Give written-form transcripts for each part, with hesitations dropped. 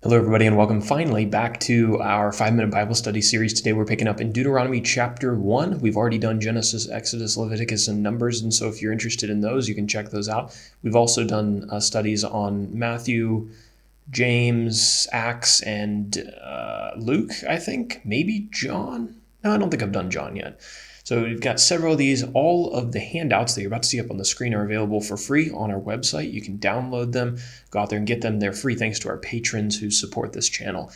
Hello, everybody, and welcome finally back to our 5-minute Bible study series. Today we're picking up in Deuteronomy chapter 1. We've already done Genesis, Exodus, Leviticus, and Numbers, and so if you're interested in those, you can check those out. We've also done studies on Matthew, James, Acts, and Luke, I think. Maybe John? No, I don't think I've done John yet. So we've got several of these. All of the handouts that you're about to see up on the screen are available for free on our website. You can download them, go out there and get them. They're free thanks to our patrons who support this channel.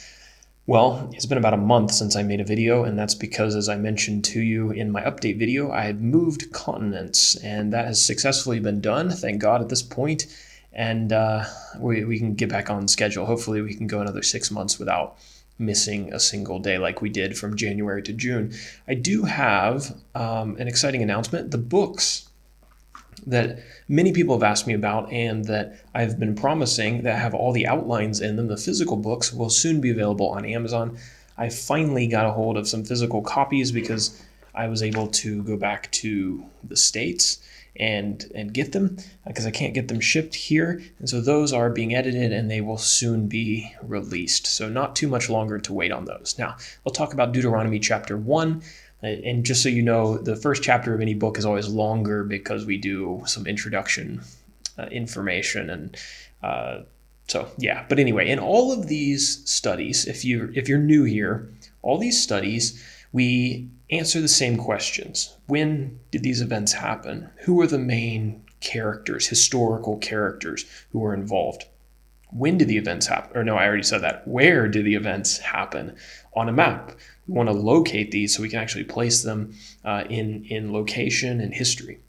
Well, it's been about a month since I made a video, and that's because, as I mentioned to you in my update video, I had moved continents, and that has successfully been done, thank God, at this point. And we can get back on schedule. Hopefully we can go another 6 months without missing a single day like we did from January to June. I do have an exciting announcement. The books that many people have asked me about and that I've been promising that have all the outlines in them, the physical books, will soon be available on Amazon. I finally got a hold of some physical copies because I was able to go back to the States and get them because I can't get them shipped here. And so those are being edited and they will soon be released. So not too much longer to wait on those. Now, we'll talk about Deuteronomy chapter 1. And just so you know, the first chapter of any book is always longer because we do some introduction information. And so, yeah. But anyway, in all of these studies, if you're new here, all these studies, we answer the same questions. When did these events happen? Who are the main characters, historical characters who were involved? When did the events happen? Or no, I already said that. Where did the events happen? On a map. We want to locate these so we can actually place them in location and history.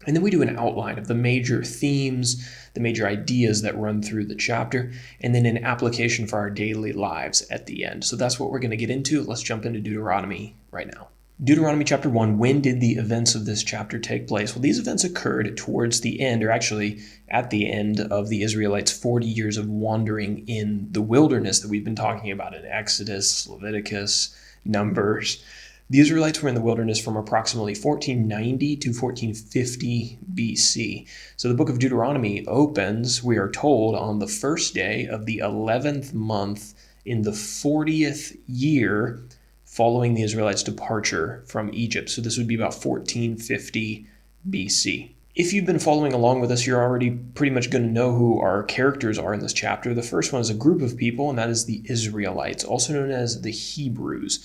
And then we do an outline of the major themes, the major ideas that run through the chapter, and then an application for our daily lives at the end. So that's what we're going to get into. Let's jump into Deuteronomy right now. Deuteronomy chapter 1, when did the events of this chapter take place? Well, these events occurred towards the end, or actually at the end of the Israelites' 40 years of wandering in the wilderness that we've been talking about in Exodus, Leviticus, Numbers. The Israelites were in the wilderness from approximately 1490 to 1450 BC. So the book of Deuteronomy opens, we are told, on the first day of the 11th month in the 40th year following the Israelites' departure from Egypt. So this would be about 1450 BC. If you've been following along with us, you're already pretty much going to know who our characters are in this chapter. The first one is a group of people, and that is the Israelites, also known as the Hebrews.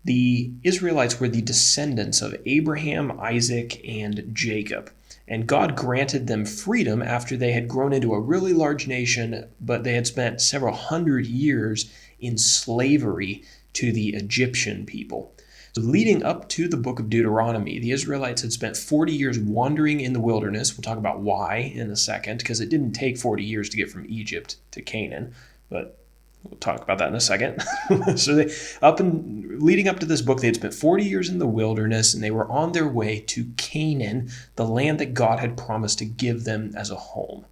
The Israelites were the descendants of Abraham, Isaac, and Jacob. And God granted them freedom after they had grown into a really large nation, but they had spent several hundred years in slavery to the Egyptian people. So leading up to the book of Deuteronomy, the Israelites had spent 40 years wandering in the wilderness. We'll talk about why in a second, because it didn't take 40 years to get from Egypt to Canaan, but we'll talk about that in a second. So leading up to this book, they had spent 40 years in the wilderness, and they were on their way to Canaan, the land that God had promised to give them as a home.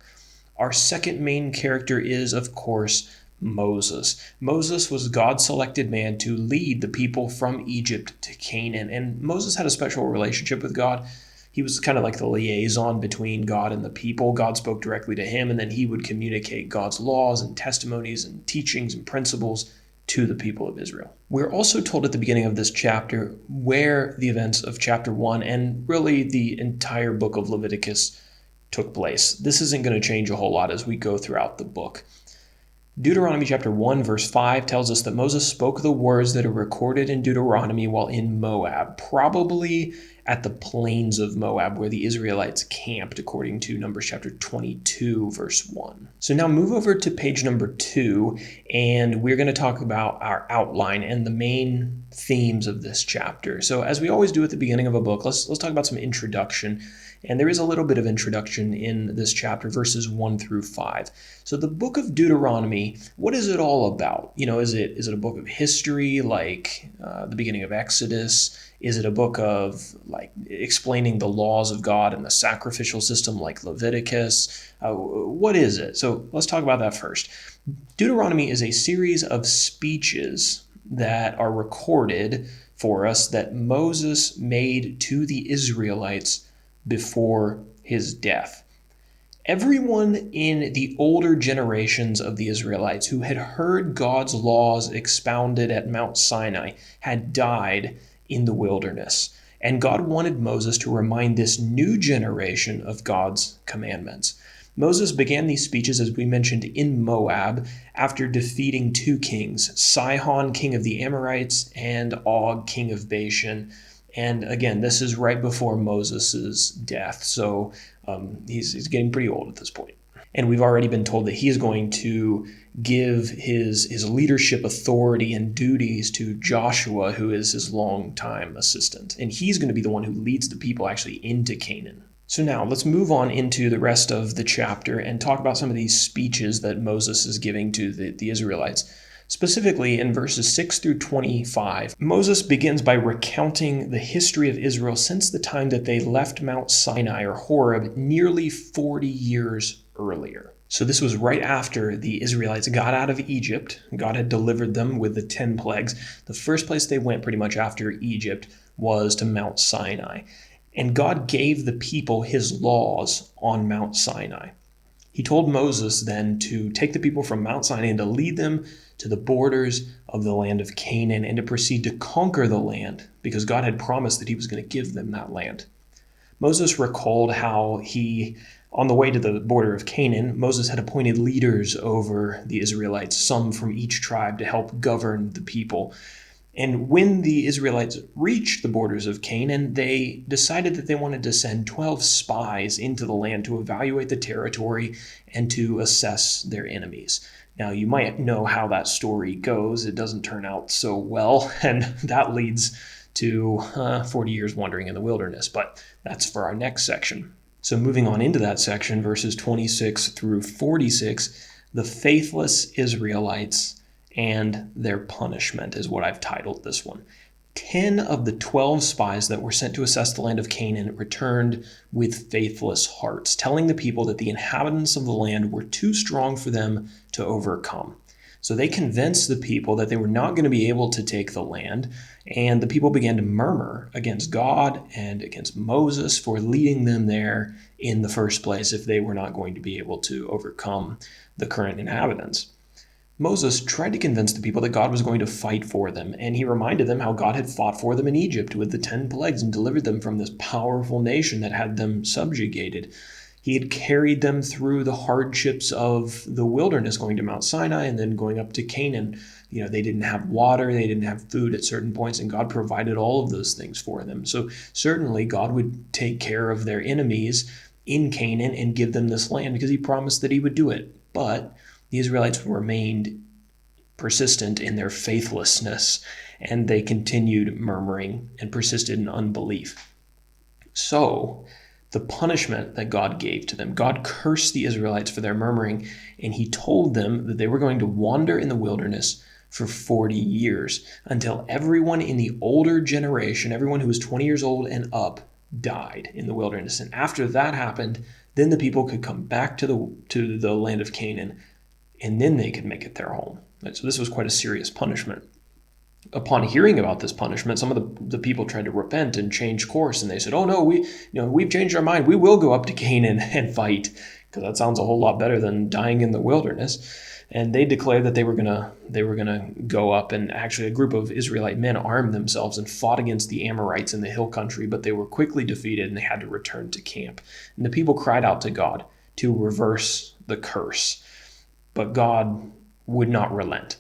Our second main character is, of course, Moses. Moses was God's selected man to lead the people from Egypt to Canaan, and Moses had a special relationship with God. He was kind of like the liaison between God and the people. God spoke directly to him, and then he would communicate God's laws and testimonies and teachings and principles to the people of Israel. We're also told at the beginning of this chapter where the events of chapter 1 and really the entire book of Leviticus took place. This isn't going to change a whole lot as we go throughout the book. Deuteronomy chapter 1 verse 5 tells us that Moses spoke the words that are recorded in Deuteronomy while in Moab, probably at the plains of Moab where the Israelites camped, according to Numbers chapter 22 verse 1. So now move over to page number 2, and we're going to talk about our outline and the main themes of this chapter. So as we always do at the beginning of a book, let's talk about some introduction. And there is a little bit of introduction in this chapter, verses 1 through 5. So the book of Deuteronomy, what is it all about? Is it a book of history like the beginning of Exodus? Is it a book of like explaining the laws of God and the sacrificial system like Leviticus? What is it? So let's talk about that first. Deuteronomy is a series of speeches that are recorded for us that Moses made to the Israelites before his death. Everyone in the older generations of the Israelites who had heard God's laws expounded at Mount Sinai had died in the wilderness. And God wanted Moses to remind this new generation of God's commandments. Moses began these speeches, as we mentioned, in Moab after defeating two kings, Sihon, king of the Amorites, and Og, king of Bashan. And again, this is right before Moses' death, so he's getting pretty old at this point. And we've already been told that he's going to give his leadership authority and duties to Joshua, who is his longtime assistant. And he's going to be the one who leads the people actually into Canaan. So now let's move on into the rest of the chapter and talk about some of these speeches that Moses is giving to the Israelites. Specifically, in verses 6 through 25, Moses begins by recounting the history of Israel since the time that they left Mount Sinai or Horeb nearly 40 years earlier. So this was right after the Israelites got out of Egypt. God had delivered them with the 10 plagues. The first place they went pretty much after Egypt was to Mount Sinai. And God gave the people his laws on Mount Sinai. He told Moses then to take the people from Mount Sinai and to lead them to the borders of the land of Canaan and to proceed to conquer the land because God had promised that he was going to give them that land. Moses recalled how on the way to the border of Canaan, Moses had appointed leaders over the Israelites, some from each tribe, to help govern the people. And when the Israelites reached the borders of Canaan, they decided that they wanted to send 12 spies into the land to evaluate the territory and to assess their enemies. Now, you might know how that story goes. It doesn't turn out so well, and that leads to 40 years wandering in the wilderness, but that's for our next section. So moving on into that section, verses 26 through 46, the faithless Israelites and their punishment is what I've titled this one. 10 of the 12 spies that were sent to assess the land of Canaan returned with faithless hearts, telling the people that the inhabitants of the land were too strong for them to overcome. So they convinced the people that they were not going to be able to take the land, and the people began to murmur against God and against Moses for leading them there in the first place if they were not going to be able to overcome the current inhabitants. Moses tried to convince the people that God was going to fight for them, and he reminded them how God had fought for them in Egypt with the 10 plagues and delivered them from this powerful nation that had them subjugated. He had carried them through the hardships of the wilderness, going to Mount Sinai and then going up to Canaan. They didn't have water, they didn't have food at certain points, and God provided all of those things for them. So certainly God would take care of their enemies in Canaan and give them this land because he promised that he would do it. But the Israelites remained persistent in their faithlessness, and they continued murmuring and persisted in unbelief. So, the punishment that God gave to them, God cursed the Israelites for their murmuring, and he told them that they were going to wander in the wilderness for 40 years until everyone in the older generation, everyone who was 20 years old and up, died in the wilderness. And after that happened, then the people could come back to the land of Canaan, and then they could make it their home. So this was quite a serious punishment. Upon hearing about this punishment, some of the people tried to repent and change course, and they said, "Oh no, we've changed our mind. We will go up to Canaan and fight, because that sounds a whole lot better than dying in the wilderness." And they declared that they were gonna go up, and actually a group of Israelite men armed themselves and fought against the Amorites in the hill country, but they were quickly defeated and they had to return to camp. And the people cried out to God to reverse the curse. But God would not relent.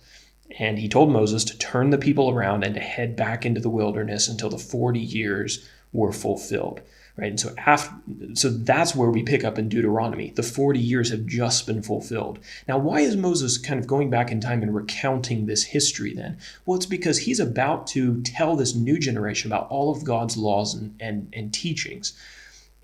And he told Moses to turn the people around and to head back into the wilderness until the 40 years were fulfilled. Right? And so that's where we pick up in Deuteronomy. The 40 years have just been fulfilled. Now, why is Moses kind of going back in time and recounting this history then? Well, it's because he's about to tell this new generation about all of God's laws and teachings.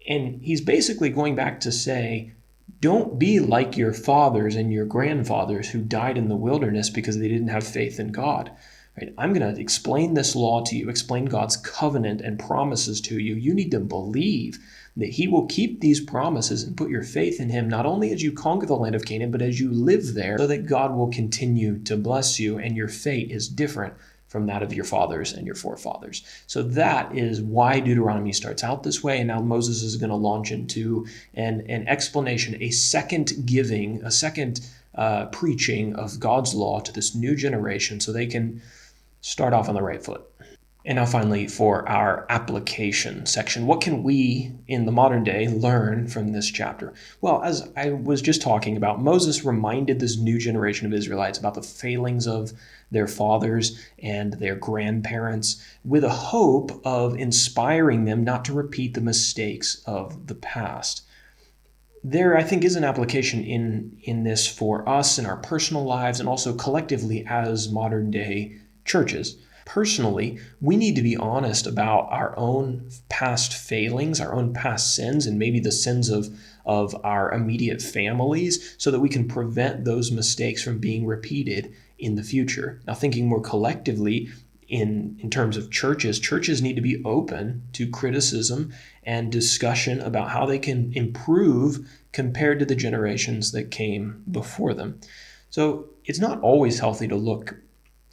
And he's basically going back to say, don't be like your fathers and your grandfathers who died in the wilderness because they didn't have faith in God. Right? I'm going to explain this law to you, explain God's covenant and promises to you. You need to believe that he will keep these promises and put your faith in him, not only as you conquer the land of Canaan, but as you live there, so that God will continue to bless you and your fate is different from that of your fathers and your forefathers. So that is why Deuteronomy starts out this way. And now Moses is going to launch into an explanation, a second giving, a second preaching of God's law to this new generation so they can start off on the right foot. And now finally, for our application section, what can we in the modern day learn from this chapter? Well, as I was just talking about, Moses reminded this new generation of Israelites about the failings of their fathers and their grandparents with a hope of inspiring them not to repeat the mistakes of the past. There, I think, is an application in this for us in our personal lives and also collectively as modern day churches. Personally, we need to be honest about our own past failings, our own past sins, and maybe the sins of our immediate families so that we can prevent those mistakes from being repeated in the future. Now, thinking more collectively in terms of churches need to be open to criticism and discussion about how they can improve compared to the generations that came before them. So it's not always healthy to look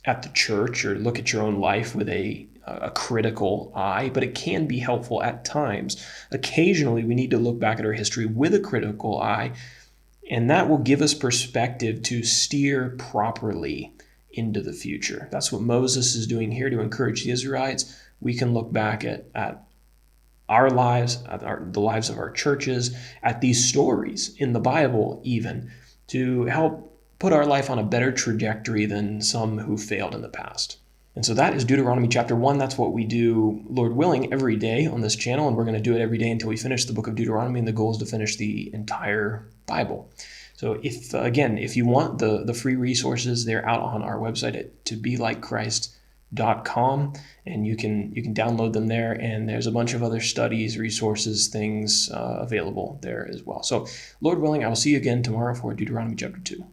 at the church or look at your own life with a critical eye, but it can be helpful at times. Occasionally, we need to look back at our history with a critical eye, and that will give us perspective to steer properly into the future. That's what Moses is doing here to encourage the Israelites. We can look back at our lives, the lives of our churches, at these stories in the Bible even, to help put our life on a better trajectory than some who failed in the past. And so that is Deuteronomy chapter 1. That's what we do, Lord willing, every day on this channel, and we're going to do it every day until we finish the book of Deuteronomy, and the goal is to finish the entire Bible. So if you want the free resources, they're out on our website at tobelikechrist.com, and you can download them there, and there's a bunch of other studies, resources, things available there as well. So Lord willing, I will see you again tomorrow for Deuteronomy chapter 2.